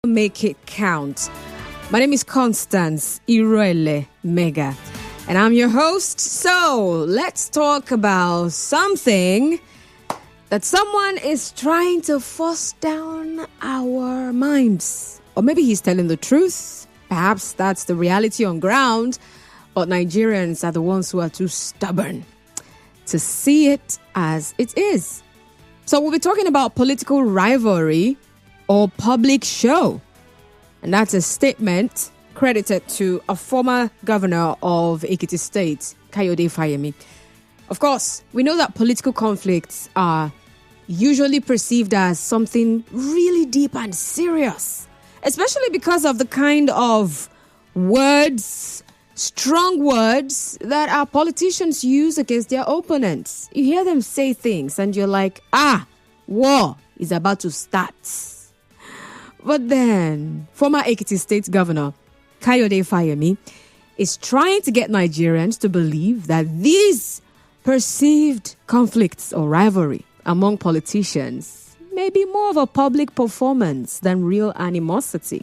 Make it count. My name is Constance Iruele Mega, and I'm your host. So let's talk about something that someone is trying to force down our minds. Or maybe he's telling the truth. Perhaps that's the reality on ground. But Nigerians are the ones who are too stubborn to see it as it is. So we'll be talking about political rivalry or public show. And that's a statement credited to a former governor of Ekiti State, Kayode Fayemi. Of course, we know that political conflicts are usually perceived as something really deep and serious, especially because of the kind of words, strong words that our politicians use against their opponents. You hear them say things and you're like, war is about to start. But then, former Ekiti State Governor Kayode Fayemi is trying to get Nigerians to believe that these perceived conflicts or rivalry among politicians may be more of a public performance than real animosity.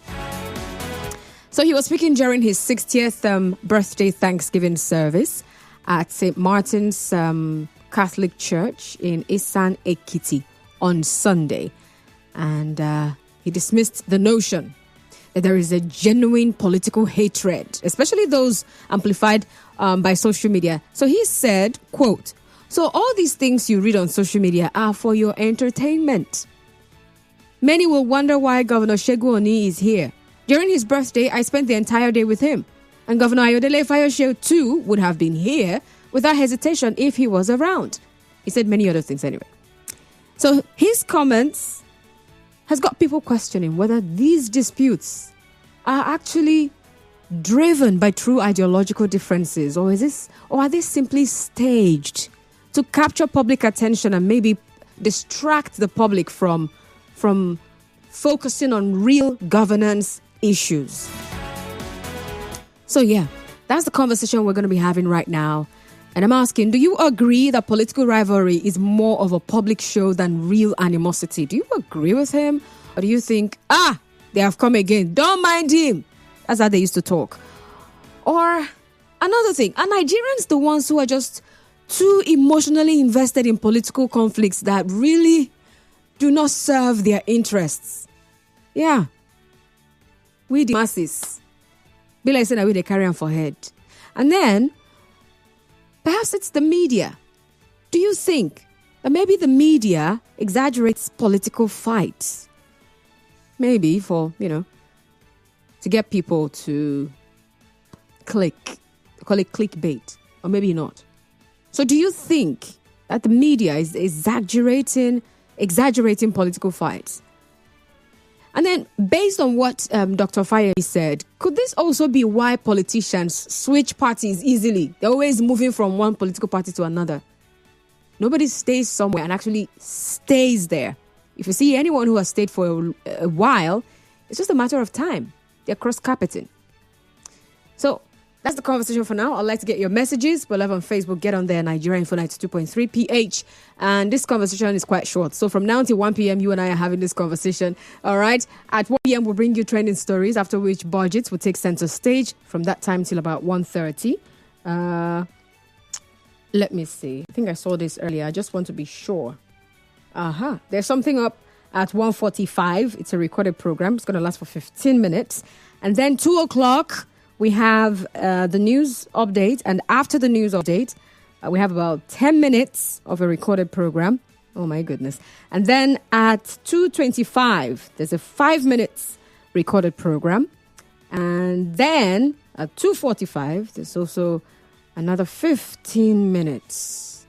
So he was speaking during his 60th birthday Thanksgiving service at St. Martin's Catholic Church in Isan Ekiti on Sunday. And he dismissed the notion that there is a genuine political hatred, especially those amplified by social media. So he said, quote, "So all these things you read on social media are for your entertainment. Many will wonder why Governor Segun Oni is here. During his birthday, I spent the entire day with him. And Governor Ayodele Fayose too would have been here without hesitation if he was around." He said many other things anyway. So his comments has got people questioning whether these disputes are actually driven by true ideological differences, or are they simply staged to capture public attention and maybe distract the public from focusing on real governance issues. So yeah, that's the conversation we're going to be having right now. And I'm asking, do you agree that political rivalry is more of a public show than real animosity? Do you agree with him? Or do you think, they have come again, don't mind him? That's how they used to talk. Or another thing, are Nigerians the ones who are just too emotionally invested in political conflicts that really do not serve their interests? Yeah. We the masses. Be like saying that we they carry on for head. And then, perhaps it's the media. Do you think that maybe the media exaggerates political fights? Maybe for, to get people to click. Call it clickbait. Or maybe not. So do you think that the media is exaggerating political fights? And then, based on what Dr. Fayemi said, could this also be why politicians switch parties easily? They're always moving from one political party to another. Nobody stays somewhere and actually stays there. If you see anyone who has stayed for a while, it's just a matter of time. They're cross-carpeting. So, that's the conversation for now. I'd like to get your messages. We're live on Facebook. Get on there, Nigeria Info 92.3 PH. And this conversation is quite short. So from now until 1 p.m., you and I are having this conversation. All right. At 1 p.m., we'll bring you trending stories, after which budgets will take center stage from that time till about 1:30. Let me see. I think I saw this earlier. I just want to be sure. There's something up at 1:45. It's a recorded program. It's going to last for 15 minutes. And then 2 o'clock, we have the news update. And after the news update, we have about 10 minutes of a recorded program. Oh, my goodness. And then at 2:25, there's a 5 minutes recorded program. And then at 2:45, there's also another 15 minutes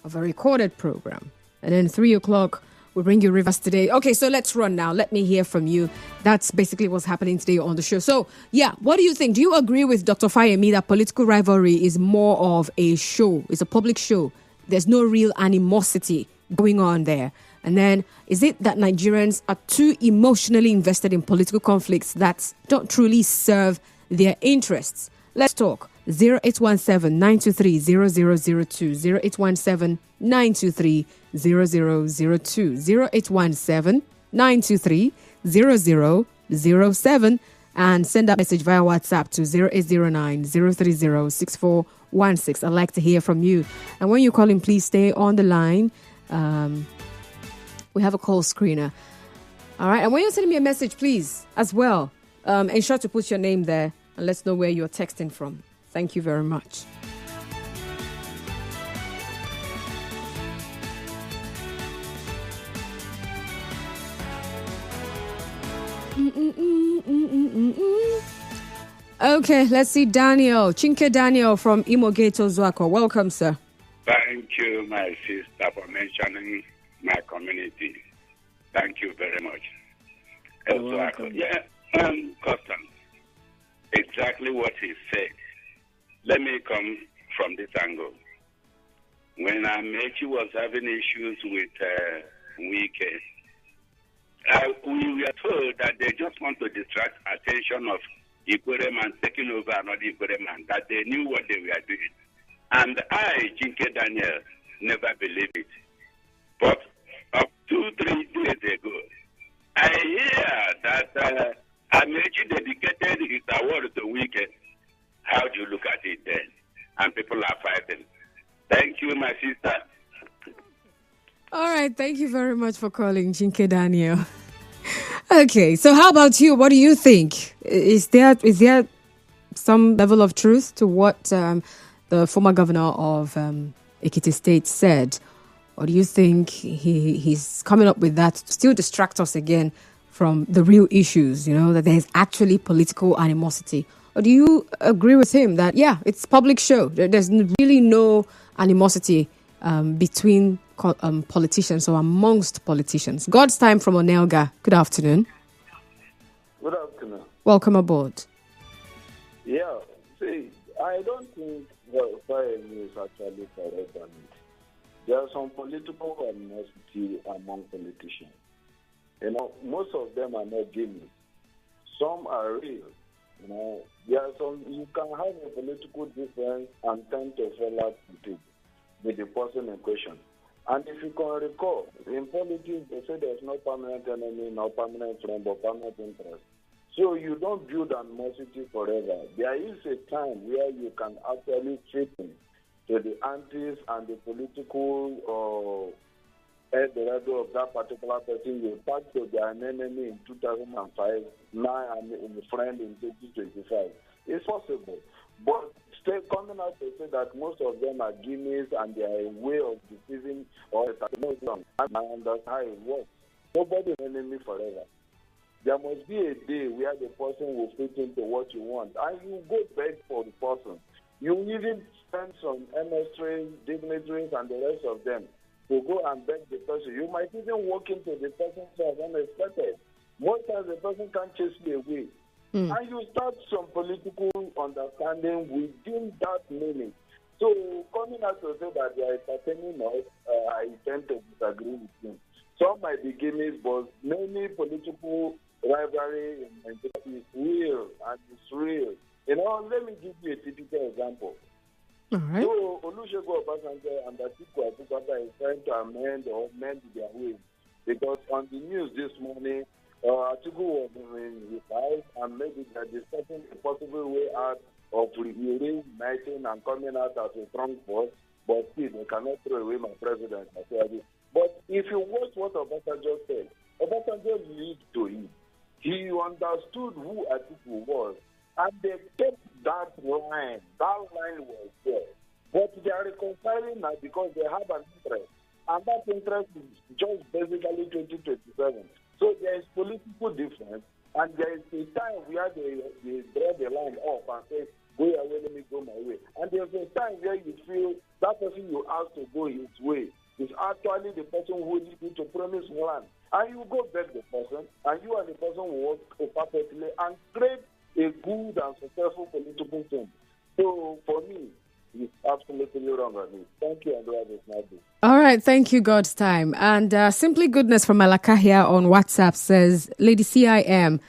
of a recorded program. And then 3 o'clock, we'll bring you Rivers Today. Okay, so let's run now. Let me hear from you. That's basically what's happening today on the show. So, yeah, what do you think? Do you agree with Dr. Fayemi that political rivalry is more of a show? It's a public show. There's no real animosity going on there. And then, is it that Nigerians are too emotionally invested in political conflicts that don't truly serve their interests? Let's talk. 0817-923-0002, 0817-923-0002, 0817-923-0002. 07 and send that message via WhatsApp to 0809 030 6416. I'd like to hear from you. And when you call in, please stay on the line. We have a call screener. All right. And when you're sending me a message, please, as well, ensure to put your name there and let's know where you're texting from. Thank you very much. Okay, let's see Daniel. Chinke Daniel from Imogeto Zwako. Welcome, sir. Thank you, my sister, for mentioning my community. Thank you very much. Custom. Exactly what he said. Let me come from this angle. When Amechi was having issues with Wike, we were told that they just want to distract attention of Igwereman taking over another Igwereman, that they knew what they were doing. And I, Chinke Daniel, never believed it. But up 2-3 days ago, I hear that Amechi dedicated his award to Wike. How do you look at it then? And people are fighting. Thank you, my sister. All right. Thank you very much for calling, Chinke Daniel. Okay. So how about you? What do you think? Is there some level of truth to what the former governor of Ekiti State said? Or do you think he's coming up with that to still distract us again from the real issues, that there's actually political animosity? Or do you agree with him that, yeah, it's public show? There's really no animosity between politicians or amongst politicians. God's time from Onelga. Good afternoon. Good afternoon. Welcome aboard. Yeah, see, I don't think the fire is actually correct on it. There are some political animosity among politicians. Most of them are not gimmicks. Some are real. There are some, you can have a political difference and tend to fall out with the person in question. And if you can recall, in politics, they say there's no permanent enemy, no permanent friend, but permanent interest. So you don't build animosity forever. There is a time where you can actually fit in to the antis and the political Eldorado of that particular person. You pass to an enemy in 2005, now I'm a friend in 2025. It's possible. But coming out to say that most of them are gimmicks and they are a way of deceiving or and that's how it works. Nobody is an enemy forever. There must be a day where the person will fit into what you want. And you go beg for the person. You even spend some emissaries, dignitaries, and the rest of them to go and beg the person. You might even walk into the person's house unexpected. Most times the person can't chase you away. And you start some political understanding within that meaning. So coming out to say that they are entertaining us, I tend to disagree with him. Some might be gimmicks, but many political rivalry in Nigeria is real and it's real. Let me give you a typical example. All right. So Olusegun Obasanjo and Atiku Abubakar is trying to amend their ways, because on the news this morning, Atiku was in his house and maybe they're discussing a possible way out of reuniting and coming out as a strong force, but still they cannot throw away my president. But if you watch what Obasanjo said, Obasanjo lived to it. He understood who Atiku was, and they kept that line. That line was there. But they are reconciling now because they have an interest. And that interest is just basically 2027. So there is political difference, and there is a time where they draw the line off and say, go your way, let me go my way. And there's a time where you feel that person you ask to go his way is actually the person who leads you to promised land. And you go beg the person, and you and the person will work perfectly and create a good and successful political thing. So for me, it's absolutely wrong on it. Thank you, and do have a nice day. All right, thank you, God's time. And Simply Goodness from Malaka here on WhatsApp says, Lady CIM,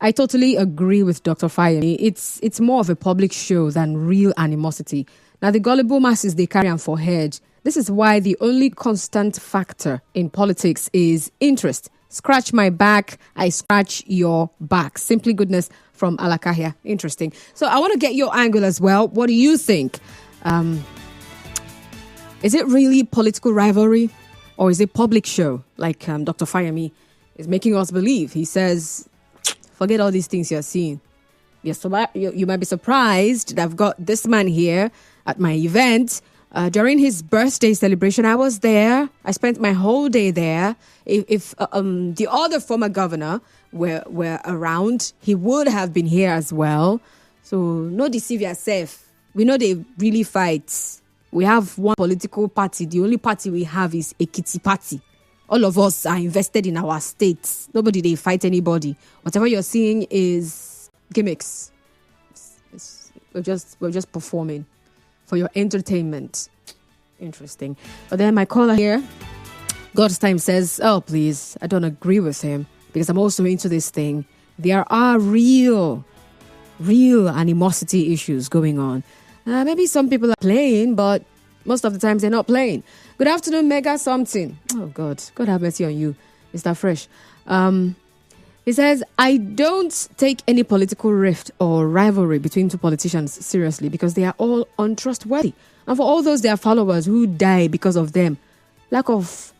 I totally agree with Dr. Fayemi. It's more of a public show than real animosity. Now, the gullible masses, they carry on for head. This is why the only constant factor in politics is interest. Scratch my back, I scratch your back. Simply goodness from Alakahia. Interesting. So I want to get your angle as well. What do you think? Is it really political rivalry or is it public show like Dr. Fayemi is making us believe? He says, forget all these things you're seeing. You might be surprised that I've got this man here at my event. During his birthday celebration, I was there. I spent my whole day there. If the other former governor were around, he would have been here as well. So no deceive yourself. We know they really fight. We have one political party. The only party we have is Ekiti Party. All of us are invested in our states. Nobody they fight anybody. Whatever you're seeing is gimmicks. We're just performing for your entertainment. Interesting. But then my caller here, God's Time, says, oh, please, I don't agree with him because I'm also into this thing. There are real animosity issues going on. Maybe some people are playing, but most of the times they're not playing. Good afternoon, Mega something. Oh, God have mercy on you, Mr. Fresh. He says, I don't take any political rift or rivalry between two politicians seriously because they are all untrustworthy. And for all those their followers who die because of them, lack of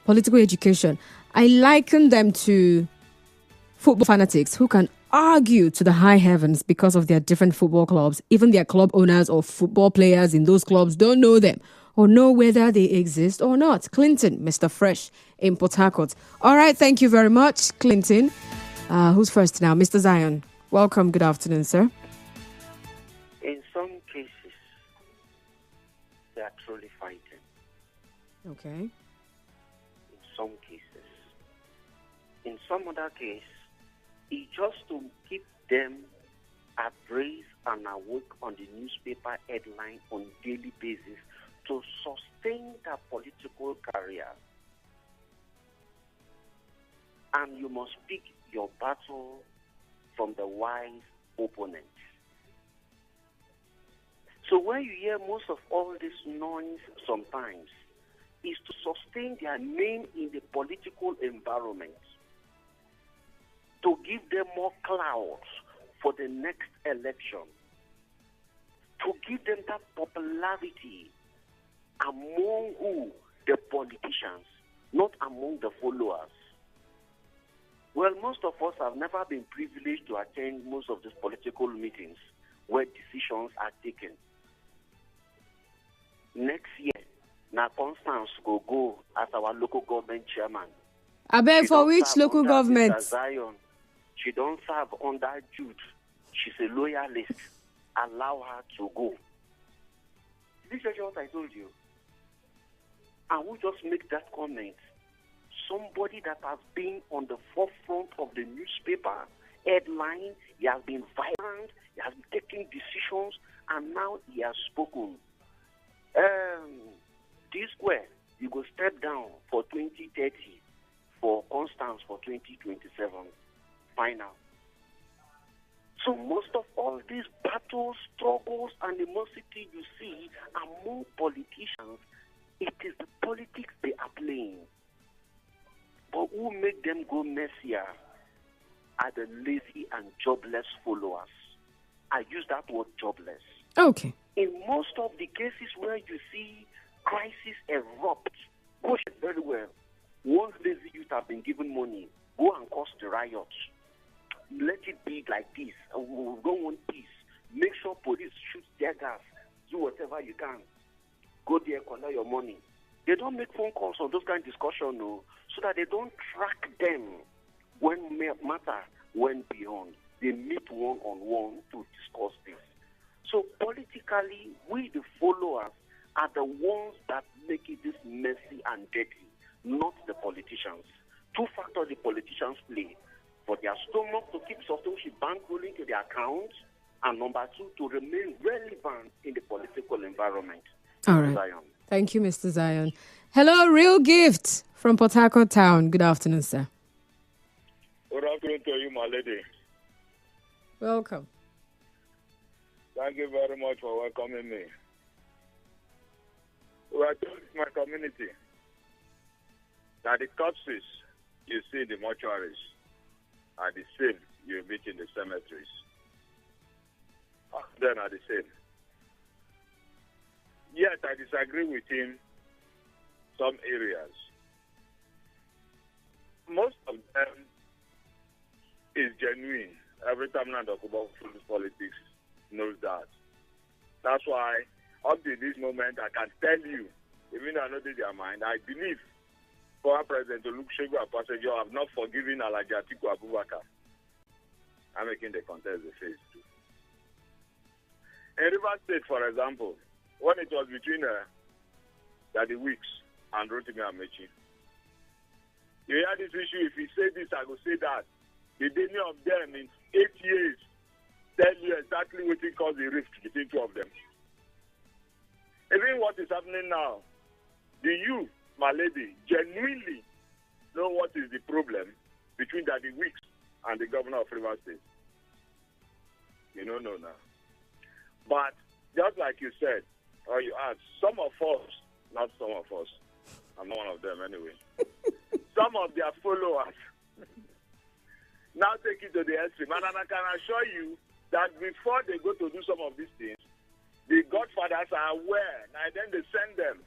political education, I liken them to football fanatics who can argue to the high heavens because of their different football clubs. Even their club owners or football players in those clubs don't know them or know whether they exist or not. Clinton, Mr. Fresh in Port Harcourt. All right, thank you very much, Clinton. Who's first now? Mr. Zion. Welcome. Good afternoon, sir. In some cases, they are truly fighting. Okay. In some cases. In some other case, it's just to keep them abreast and awake on the newspaper headline on daily basis to sustain their political career. And you must pick your battle from the wise opponent. So when you hear most of all this noise sometimes, is to sustain their name in the political environment, to give them more clout for the next election, to give them that popularity among who? The politicians, not among the followers. Well, most of us have never been privileged to attend most of these political meetings where decisions are taken. Next year, now Constance will go as our local government chairman. I beg for which local government? Zion. She don't serve under Jude. She's a loyalist. Allow her to go. Did you hear what I told you? And we just make that comment. Somebody that has been on the forefront of the newspaper headline, he has been vibrant, he has been taking decisions, and now he has spoken. This square, you go step down for 2030, for Constance for 2027. Final. So most of all these battles, struggles, animosity you see among politicians, it is the politics they are playing. But who make them go messier are the lazy and jobless followers. I use that word jobless. Okay. In most of the cases where you see crisis erupt, watch it very well. Once lazy youth have been given money, go and cause the riots. Let it be like this. We don't want peace. Make sure police shoot their gas. Do whatever you can. Go there, collect your money. They don't make phone calls on those kind of discussion, no, so that they don't track them when matter went beyond. They meet one-on-one to discuss this. So politically, we the followers are the ones that make it this messy and dirty, not the politicians. Two factors the politicians play: for their stomach to keep substantial bank rolling to their accounts, and number two, to remain relevant in the political environment. All right. Zion. Thank you, Mr. Zion. Hello, Real Gift from Port Harcourt Town. Good afternoon, sir. Good afternoon to you, my lady. Welcome. Thank you very much for welcoming me. We are told in my community that the corpses you see in the mortuaries are the same you meet in the cemeteries. All of them are the same. Yet I disagree with him some areas. Most of them is genuine. Every time I talk about politics knows that. That's why up to this moment I can tell you, even though I know their mind, I believe former President Olusegun Obasanjo have not forgiven Alhaji Atiku Abubakar. I'm making the contest the phase 2. In Rivers State, for example, when it was between Daddy Weeks and Rotimi Amechi, you hear this issue, if he say this, I will say that. Did any of them in 8 years tell you exactly what it caused the rift between two of them? Even what is happening now, do you, my lady, genuinely know what is the problem between Daddy Weeks and the governor of Rivers State? You don't know now. But just like you said, or you asked, some of us, not some of us, I'm not one of them anyway, some of their followers now take it to the extreme. And I can assure you that before they go to do some of these things, the godfathers are aware, and then they send them.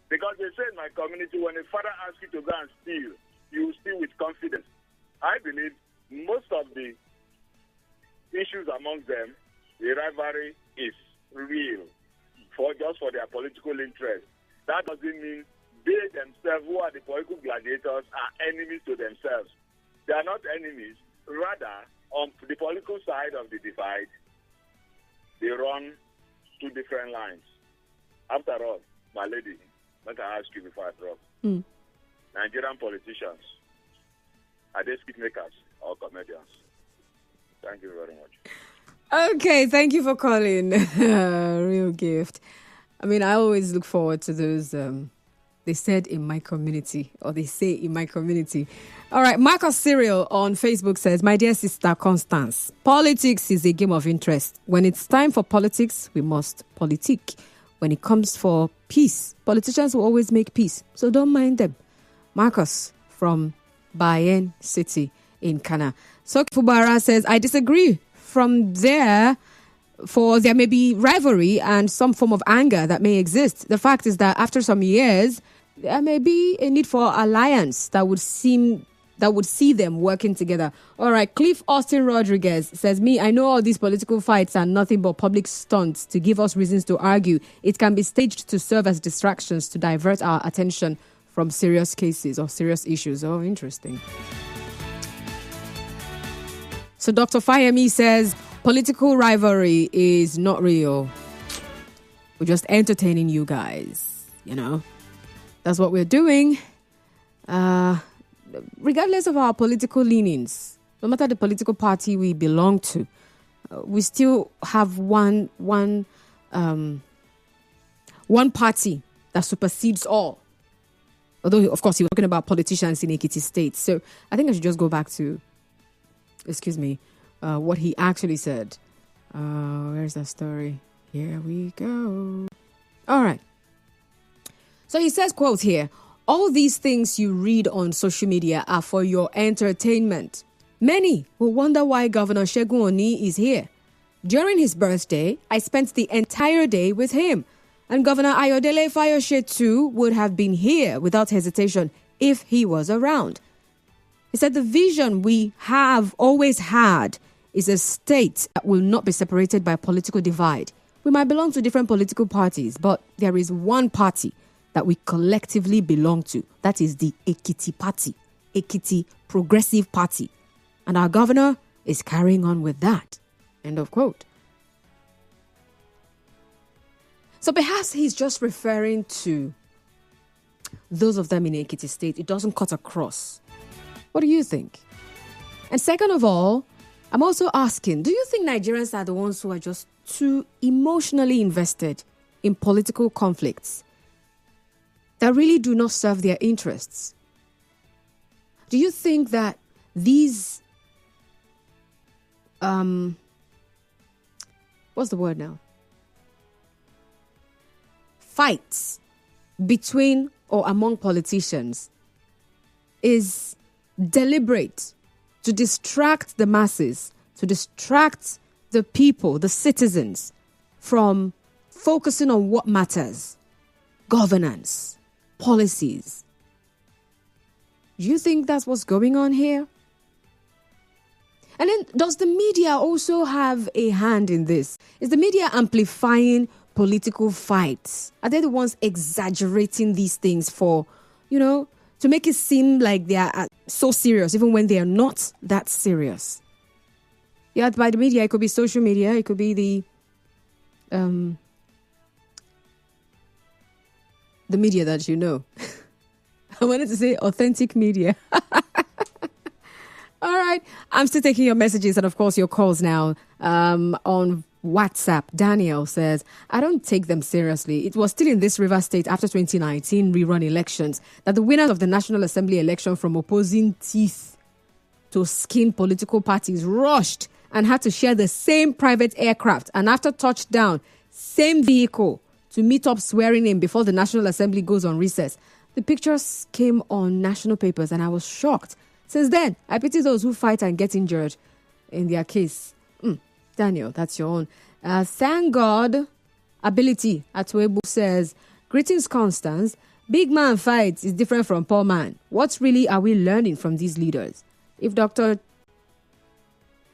Because they say in my community, when a father asks you to go and steal, you will steal with confidence. I believe most of the issues among them, the rivalry is real, just for their political interest. That doesn't mean they themselves, who are the political gladiators, are enemies to themselves. They are not enemies. Rather, on the political side of the divide, they run two different lines. After all, my lady, let me ask you before I drop. Nigerian politicians, are they speech makers or comedians? Thank you very much. Okay, thank you for calling. Real gift. I mean, I always look forward to those, they said in my community, or they say in my community. All right, Marcus Cyril on Facebook says, my dear sister Constance, politics is a game of interest. When it's time for politics, we must politique. When it comes for peace, politicians will always make peace, so don't mind them. Marcus from Bayen City in Kana. Sokfubara says, I disagree. From there may be rivalry and some form of anger that may exist. The fact is that after some years, there may be a need for alliance that would see them working together. All right, Cliff Austin Rodriguez says, I know all these political fights are nothing but public stunts to give us reasons to argue. It can be staged to serve as distractions to divert our attention from serious cases or serious issues. Oh, interesting. So Dr. Fayemi says, political rivalry is not real. We're just entertaining you guys, That's what we're doing. Regardless of our political leanings, no matter the political party we belong to, we still have one party that supersedes all. Although, of course, he was talking about politicians in Ekiti State. So I think I should just go back to, what he actually said. Where's that story? Here we go. All right. So he says, quote here, all these things you read on social media are for your entertainment. Many will wonder why Governor Segun Oni is here. During his birthday, I spent the entire day with him. And Governor Ayodele Fayose too would have been here without hesitation if he was around. He said the vision we have always had is a state that will not be separated by political divide. We might belong to different political parties, but there is one party that we collectively belong to. That is the Ekiti Party, Ekiti Progressive Party. And our governor is carrying on with that. End of quote. So perhaps he's just referring to those of them in Ekiti State. It doesn't cut across. What do you think? And second of all, I'm also asking, do you think Nigerians are the ones who are just too emotionally invested in political conflicts that really do not serve their interests? Do you think that these, what's the word now? Fights between or among politicians is deliberate to distract the masses, to distract the people, the citizens, from focusing on what matters: governance, policies. Do you think that's what's going on here? And then, does the media also have a hand in this? Is the media amplifying political fights? Are they the ones exaggerating these things for, to make it seem like they are so serious, even when they are not that serious? Yeah, by the media, it could be social media, it could be the media that you know. I wanted to say authentic media. All right. I'm still taking your messages and, of course, your calls now on WhatsApp. Daniel says, I don't take them seriously. It was still in this River State after 2019 rerun elections that the winners of the National Assembly election from opposing teeth to skin political parties rushed and had to share the same private aircraft. And after touchdown, same vehicle to meet up swearing in before the National Assembly goes on recess. The pictures came on national papers and I was shocked. Since then, I pity those who fight and get injured in their case. Daniel, that's your own. Thank God. Ability Atwebu says, greetings, Constance. Big man fight is different from poor man. What really are we learning from these leaders? If Dr.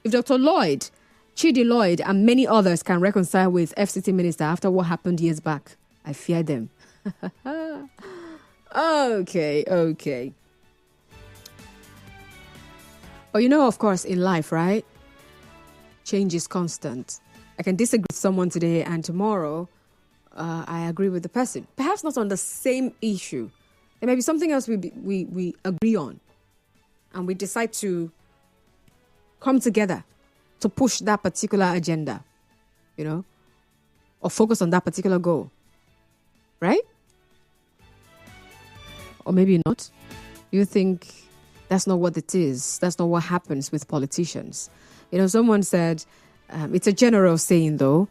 Lloyd, Chidi Lloyd, and many others can reconcile with FCT minister after what happened years back, I fear them. Okay. But of course, in life, right? Change is constant. I can disagree with someone today and tomorrow I agree with the person. Perhaps not on the same issue. There may be something else we agree on. And we decide to come together to push that particular agenda, or focus on that particular goal. Right? Or maybe not. You think that's not what it is. That's not what happens with politicians. Someone said, it's a general saying though,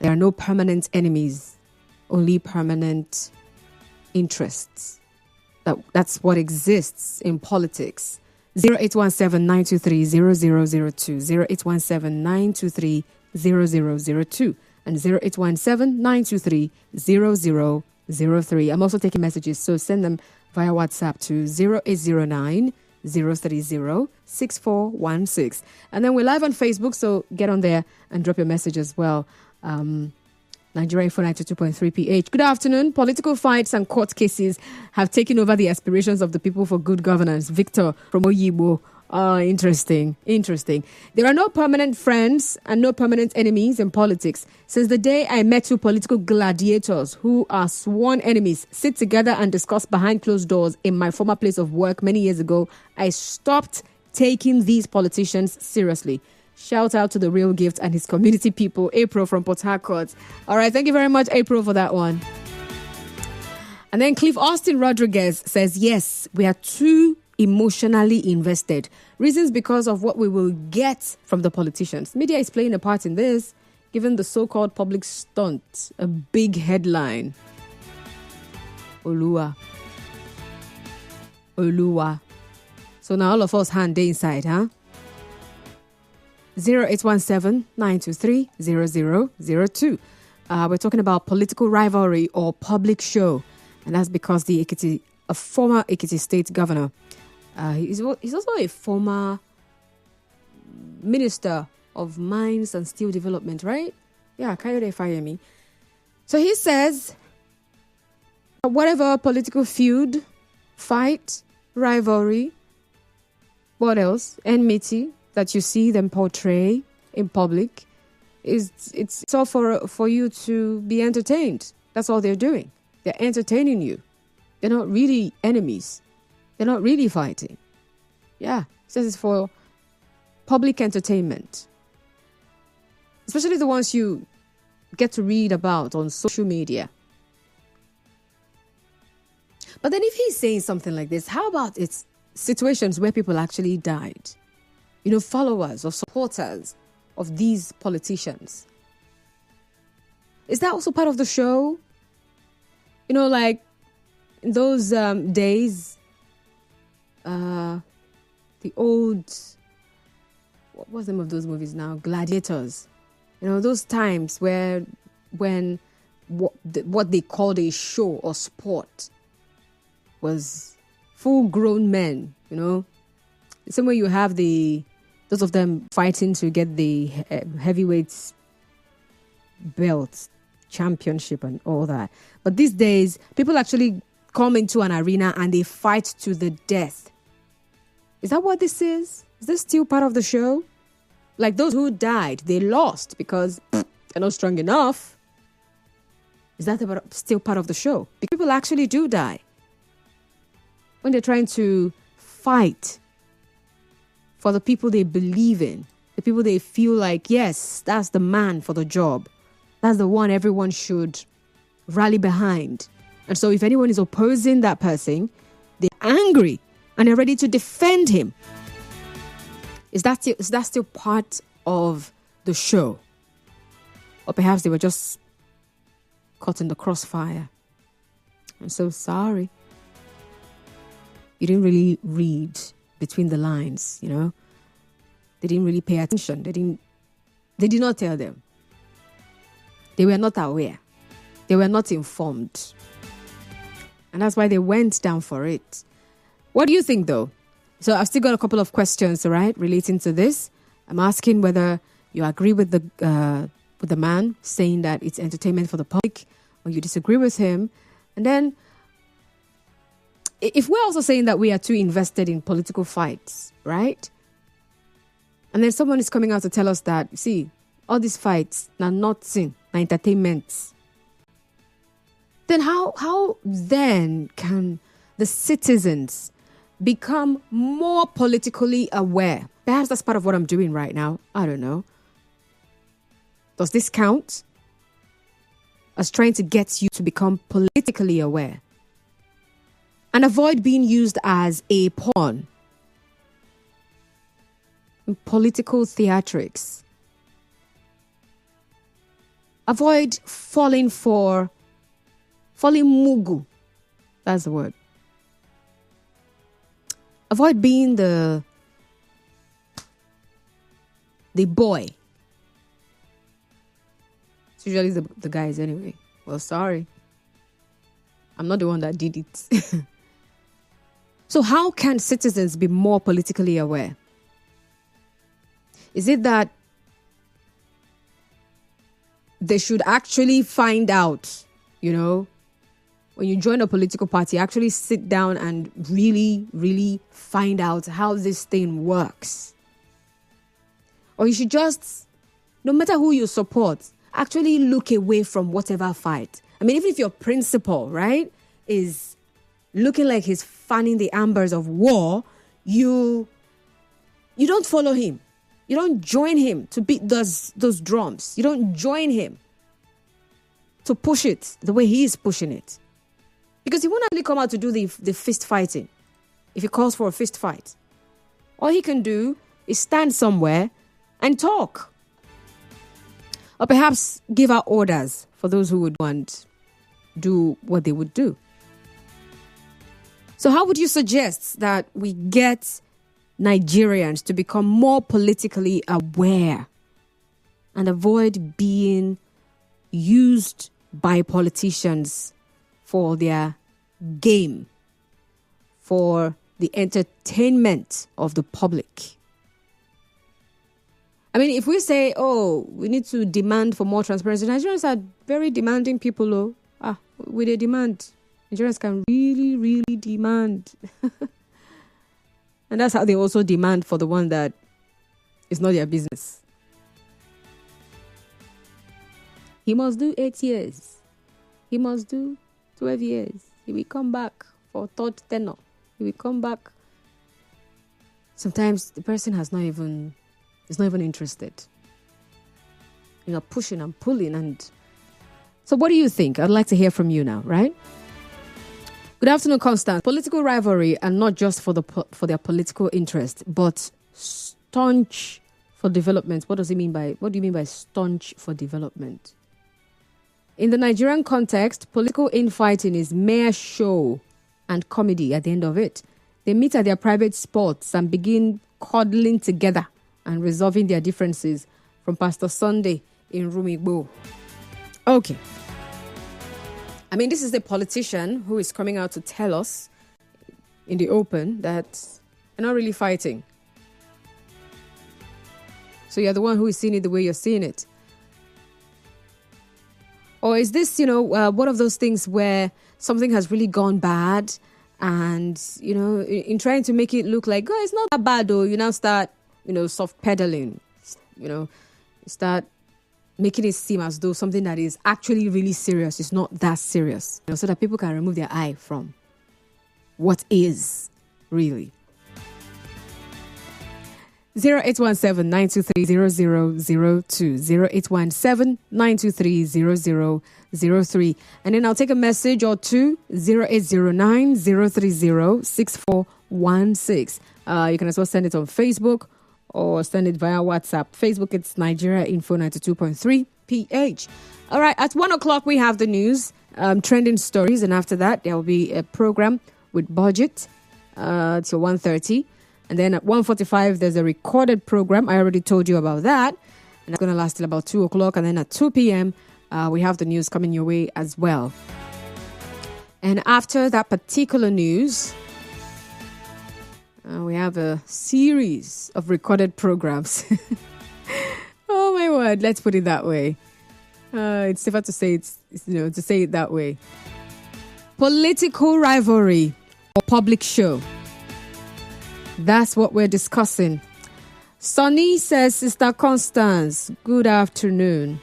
there are no permanent enemies, only permanent interests. That's what exists in politics. 0817-923-0002, 0817-923-0002, and 0817-923-0003. I'm also taking messages, so send them via WhatsApp to 0809-030-6416. And then we're live on Facebook, so get on there and drop your message as well. Nigeria 492.3 PH. Good afternoon. Political fights and court cases have taken over the aspirations of the people for good governance. Victor from Oyibo. Interesting. There are no permanent friends and no permanent enemies in politics. Since the day I met two political gladiators who are sworn enemies sit together and discuss behind closed doors in my former place of work many years ago, I stopped taking these politicians seriously. Shout out to the Real Gift and his community people. April from Port Harcourt. All right, thank you very much, April, for that one. And then Cliff Austin Rodriguez says, yes, we are too emotionally invested. Reasons because of what we will get from the politicians. Media is playing a part in this, given the so-called public stunt, a big headline. Oluwa. So now all of us hand day inside, huh? 0817-923-0002. We're talking about political rivalry or public show. And that's because a former Ekiti state governor, he's also a former minister of mines and steel development, right? Yeah, Kayode Fayemi. So he says, whatever political feud, fight, rivalry, what else, enmity that you see them portray in public, it's all for you to be entertained. That's all they're doing. They're entertaining you. They're not really enemies. They're not really fighting. Yeah, it says it's for public entertainment. Especially the ones you get to read about on social media. But then if he's saying something like this, how about it's situations where people actually died? Followers or supporters of these politicians. Is that also part of the show? Like in those days, the old, what's the name of those movies now? Gladiators. Those times when what they called a show or sport was full-grown men, Somewhere you have those of them fighting to get the heavyweights belt championship and all that. But these days, people actually come into an arena and they fight to the death. Is that what this is? Is this still part of the show? Like those who died, they lost because they're not strong enough. Is that still part of the show? Because people actually do die when they're trying to fight for the people they believe in, the people they feel like, yes, that's the man for the job. That's the one everyone should rally behind. And so if anyone is opposing that person, they're angry and they're ready to defend him. Is that still part of the show? Or perhaps they were just caught in the crossfire. I'm so sorry. You didn't really read between the lines, They didn't really pay attention. They did not tell them. They were not aware. They were not informed. And that's why they went down for it. What do you think, though? So I've still got a couple of questions, all right, relating to this. I'm asking whether you agree with the man saying that it's entertainment for the public, or you disagree with him. And then, if we're also saying that we are too invested in political fights, right? And then someone is coming out to tell us that, see, all these fights are nothing, are entertainment. Then how then can the citizens become more politically aware? Perhaps that's part of what I'm doing right now. I don't know. Does this count as trying to get you to become politically aware? And avoid being used as a pawn in political theatrics. Avoid falling mugu. That's the word. Avoid being the boy. It's usually the guys anyway. Well, sorry. I'm not the one that did it. So how can citizens be more politically aware? Is it that they should actually find out, when you join a political party, actually sit down and really, really find out how this thing works? Or you should just, no matter who you support, actually look away from whatever fight. I mean, even if your principal, right, is looking like he's fanning the embers of war, you don't follow him. You don't join him to beat those drums. You don't join him to push it the way he is pushing it. Because he won't actually come out to do the fist fighting if he calls for a fist fight. All he can do is stand somewhere and talk. Or perhaps give out orders for those who would want do what they would do. So how would you suggest that we get Nigerians to become more politically aware and avoid being used by politicians for their game, for the entertainment of the public? I mean, if we say, we need to demand for more transparency, Nigerians are very demanding people. With a demand, Nigerians can really, really demand. And that's how they also demand for the one that is not their business. He must do 8 years. He must do 12 years. He will come back for third tenure. He will come back. Sometimes the person is not even interested. Pushing and pulling. And so what do you think? I'd like to hear from you now, right? Good afternoon, Constance. Political rivalry are not just for their political interest, but staunch for development. What do you mean by staunch for development? In the Nigerian context, political infighting is mere show and comedy at the end of it. They meet at their private spots and begin cuddling together and resolving their differences. From Pastor Sunday in Rumigbo. Okay. I mean, this is the politician who is coming out to tell us in the open that they're not really fighting. So you're the one who is seeing it the way you're seeing it. Or is this, one of those things where something has really gone bad and, in trying to make it look like, oh, it's not that bad though, you now start, soft pedaling, start making it seem as though something that is actually really serious is not that serious, so that people can remove their eye from what is really. 0817-923-0002, 0817-923-0003. And then I'll take a message or two, 0809-030-6416. You can as well send it on Facebook or send it via WhatsApp. Facebook, it's Nigeria Info 92.3 PH. All right, at 1 o'clock, we have the news, trending stories. And after that, there will be a program with budget till 1:30. And then at 1:45, there's a recorded program. I already told you about that. And it's going to last till about 2 o'clock. And then at 2 p.m., we have the news coming your way as well. And after that particular news, we have a series of recorded programs. Oh, my word. Let's put it that way. It's safer to say to say it that way. Political rivalry or public show. That's what we're discussing. Sonny says, Sister Constance, good afternoon.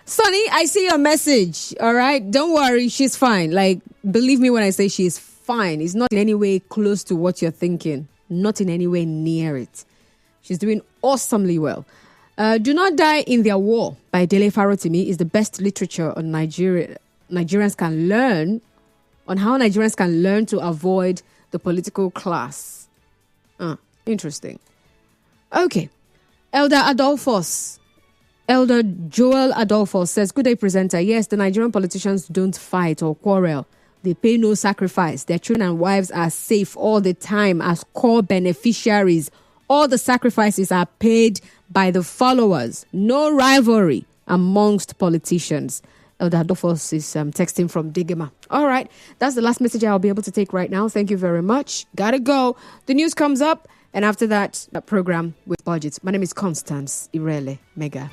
Sonny, I see your message. All right. Don't worry. She's fine. Like, believe me when I say she's fine. It's not in any way close to what you're thinking. Not in any way near it. She's doing awesomely well. Do Not Die in Their War by Dele Farotimi is the best literature on Nigerians can learn, on how Nigerians can learn to avoid the political class. Interesting. Okay. Elder Joel Adolphus says, good day, presenter. Yes, the Nigerian politicians don't fight or quarrel. They pay no sacrifice. Their children and wives are safe all the time as core beneficiaries. All the sacrifices are paid by the followers. No rivalry amongst politicians. Elder Adolphus is texting from Digema. All right, that's the last message I'll be able to take right now. Thank you very much. Gotta go. The news comes up, and after that program with budgets. My name is Constance Irele Mega.